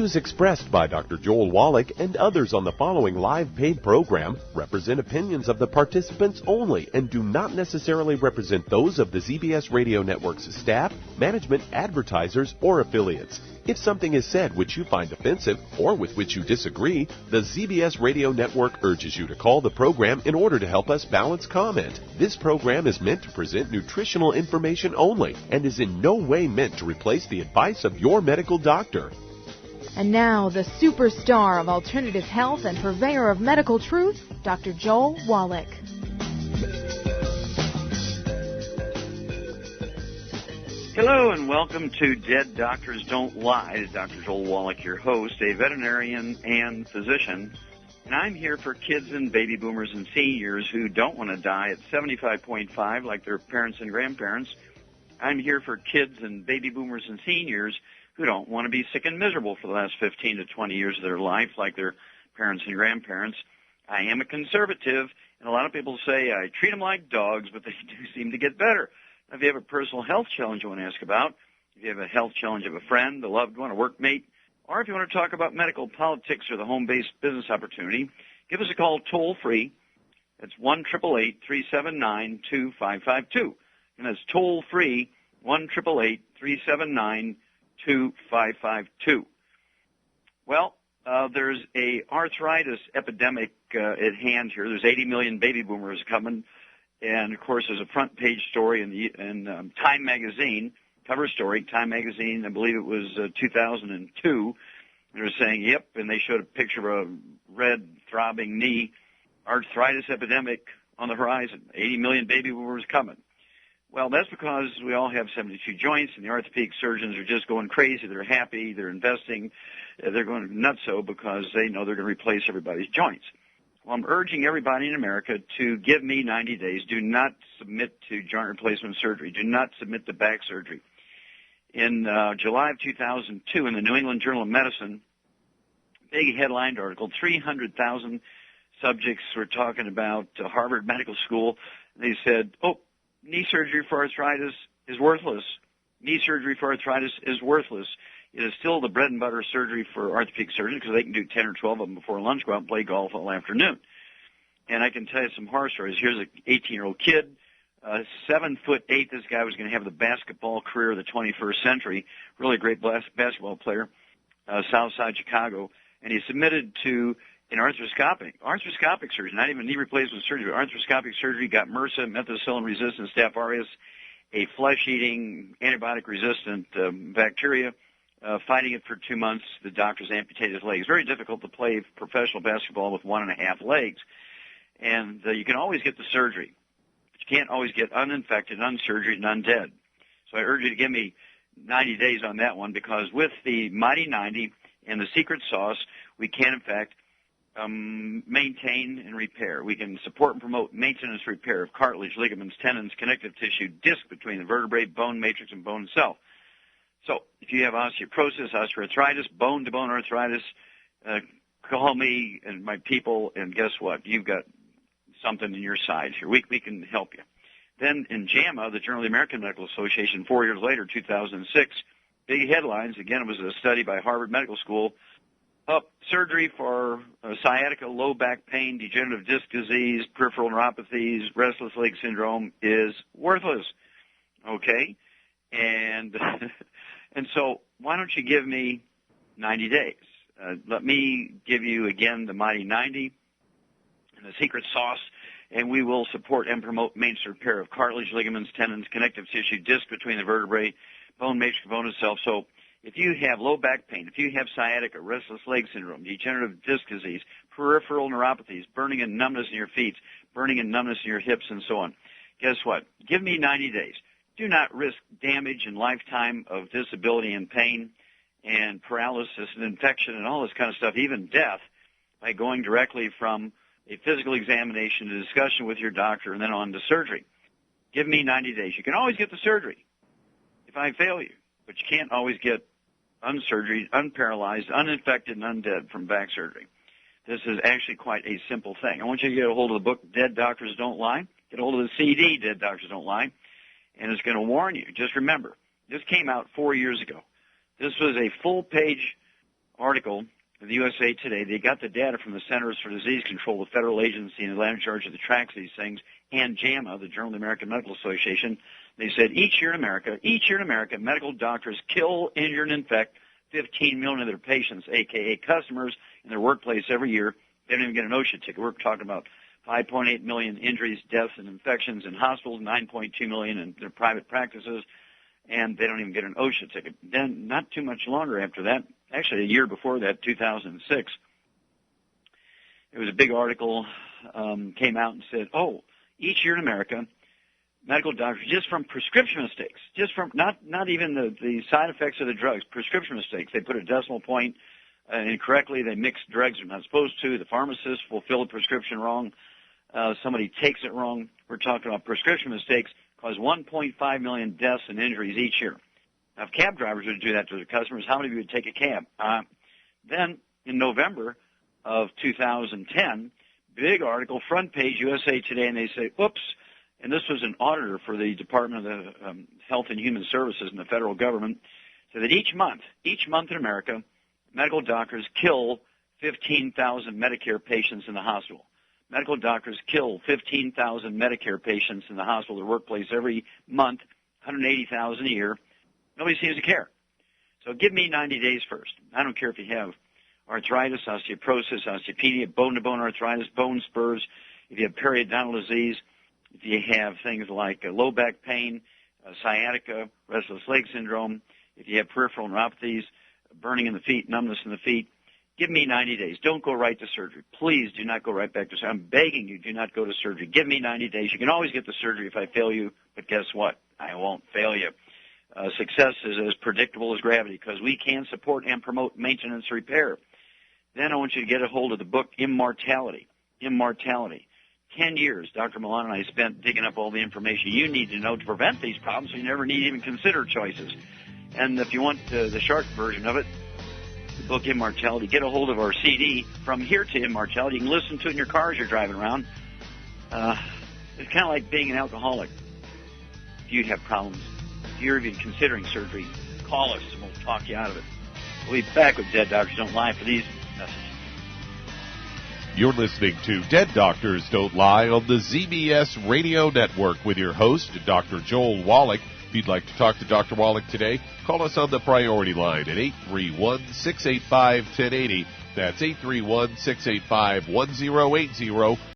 views expressed by Dr. Joel Wallach and others on the following live paid program represent opinions of the participants only and do not necessarily represent those of the ZBS Radio Network's staff, management, advertisers, or affiliates. If something is said which you find offensive or with which you disagree, the ZBS Radio Network urges you to call the program in order to help us balance comment. This program is meant to present nutritional information only and is in no way meant to replace the advice of your medical doctor. And now, the superstar of alternative health and purveyor of medical truth, Dr. Joel Wallach. Hello and welcome to Dead Doctors Don't Lie. This is Dr. Joel Wallach, your host, a veterinarian and physician. And I'm here for kids and baby boomers and seniors who don't want to die at 75.5 like their parents and grandparents. I'm here for kids and baby boomers and seniors who don't want to be sick and miserable for the last 15 to 20 years of their life like their parents and grandparents. I am a conservative, and a lot of people say I treat them like dogs, but they do seem to get better. If you have a personal health challenge you want to ask about, if you have a health challenge of a friend, a loved one, a workmate, or if you want to talk about medical politics or the home-based business opportunity, give us a call toll-free. It's 1-888-379-2552. And that's toll-free, 1-888-379-2552. Well, there's a arthritis epidemic at hand here. There's 80 million baby boomers coming. And, of course, there's a front-page story in Time Magazine, cover story, Time Magazine, I believe it was 2002. They were saying, yep, and they showed a picture of a red, throbbing knee, arthritis epidemic on the horizon, 80 million baby boomers coming. Well, that's because we all have 72 joints, and the orthopedic surgeons are just going crazy. They're happy. They're investing. They're going nutso because they know they're going to replace everybody's joints. Well, I'm urging everybody in America to give me 90 days. Do not submit to joint replacement surgery. Do not submit to back surgery. In July of 2002, in the New England Journal of Medicine, big headlined article, 300,000 subjects were talking about Harvard Medical School. They said, oh, knee surgery for arthritis is worthless. Knee surgery for arthritis is worthless. It is still the bread and butter surgery for orthopedic surgeons because they can do 10 or 12 of them before lunch, go out and play golf all afternoon. And I can tell you some horror stories. Here's an 18-year-old kid, 7'8". This guy was going to have the basketball career of the 21st century. Really great basketball player, South Side Chicago. And he submitted to an arthroscopic surgery, not even knee replacement surgery, but arthroscopic surgery, got MRSA, methicillin-resistant Staph aureus, a flesh-eating, antibiotic-resistant bacteria. Fighting it for 2 months, the doctors amputated his legs. Very difficult to play professional basketball with 1.5 legs. And you can always get the surgery, but you can't always get uninfected, unsurgery, and undead. So I urge you to give me 90 days on that one because with the Mighty 90 and the secret sauce, we can, in fact, maintain and repair. We can support and promote maintenance and repair of cartilage, ligaments, tendons, connective tissue, disc between the vertebrae, bone matrix, and bone itself. So if you have osteoporosis, osteoarthritis, bone-to-bone arthritis, call me and my people, and guess what? You've got something in your side here. We can help you. Then in JAMA, the Journal of the American Medical Association, 4 years later, 2006, big headlines. Again, it was a study by Harvard Medical School. Surgery for sciatica, low back pain, degenerative disc disease, peripheral neuropathies, restless leg syndrome is worthless. Okay? And and so why don't you give me 90 days? Let me give you, again, the Mighty 90 and the secret sauce, and we will support and promote maintenance repair of cartilage, ligaments, tendons, connective tissue, disc between the vertebrae, bone matrix, bone itself. So if you have low back pain, if you have sciatica, restless leg syndrome, degenerative disc disease, peripheral neuropathies, burning and numbness in your feet, burning and numbness in your hips, and so on, guess what? Give me 90 days. Do not risk damage and lifetime of disability and pain and paralysis and infection and all this kind of stuff, even death, by going directly from a physical examination to discussion with your doctor and then on to surgery. Give me 90 days. You can always get the surgery if I fail you, but you can't always get unsurgery, unparalyzed, uninfected, and undead from back surgery. This is actually quite a simple thing. I want you to get a hold of the book, Dead Doctors Don't Lie. Get a hold of the CD, Dead Doctors Don't Lie. And it's going to warn you. Just remember, this came out 4 years ago. This was a full-page article in the USA Today. They got the data from the Centers for Disease Control, the federal agency in Atlanta, Georgia, that tracks these things, and JAMA, the Journal of the American Medical Association. They said each year in America, medical doctors kill, injure, and infect 15 million of their patients, a.k.a. customers, in their workplace every year. They don't even get an OSHA ticket. We're talking about 5.8 million injuries, deaths, and infections in hospitals, 9.2 million in their private practices, and they don't even get an OSHA ticket. Then, not too much longer after that, actually a year before that, 2006, it was a big article, came out and said, each year in America, medical doctors, just from prescription mistakes, just from not even the side effects of the drugs, prescription mistakes. They put a decimal point incorrectly. They mix drugs they're not supposed to. The pharmacist will fill the prescription wrong. Somebody takes it wrong. We're talking about prescription mistakes cause 1.5 million deaths and injuries each year. Now, if cab drivers would do that to their customers, how many of you would take a cab? Then, in November of 2010, big article, front page, USA Today, and they say, oops, and this was an auditor for the Department of Health and Human Services in the federal government, so that each month in America, medical doctors kill 15,000 Medicare patients in the hospital. Medical doctors kill 15,000 Medicare patients in the hospital, their workplace, every month, 180,000 a year. Nobody seems to care. So give me 90 days first. I don't care if you have arthritis, osteoporosis, osteopenia, bone-to-bone arthritis, bone spurs, if you have periodontal disease, if you have things like low back pain, sciatica, restless leg syndrome, if you have peripheral neuropathies, burning in the feet, numbness in the feet, give me 90 days. Don't go right to surgery. Please do not go right back to surgery. I'm begging you, do not go to surgery. Give me 90 days. You can always get the surgery if I fail you, but guess what? I won't fail you. Success is as predictable as gravity because we can support and promote maintenance repair. Then I want you to get a hold of the book Immortality. 10 years, Dr. Milan and I spent digging up all the information you need to know to prevent these problems so you never need to even consider choices. And if you want the short version of it, the book Immortality, get a hold of our CD, From Here to Immortality. You can listen to it in your car as you're driving around. It's kind of like being an alcoholic. If you have problems, if you're even considering surgery, call us and we'll talk you out of it. We'll be back with Dead Doctors Don't Lie for these messages. You're listening to Dead Doctors Don't Lie on the ZBS Radio Network with your host, Dr. Joel Wallach. If you'd like to talk to Dr. Wallach today, call us on the priority line at 831-685-1080. That's 831-685-1080.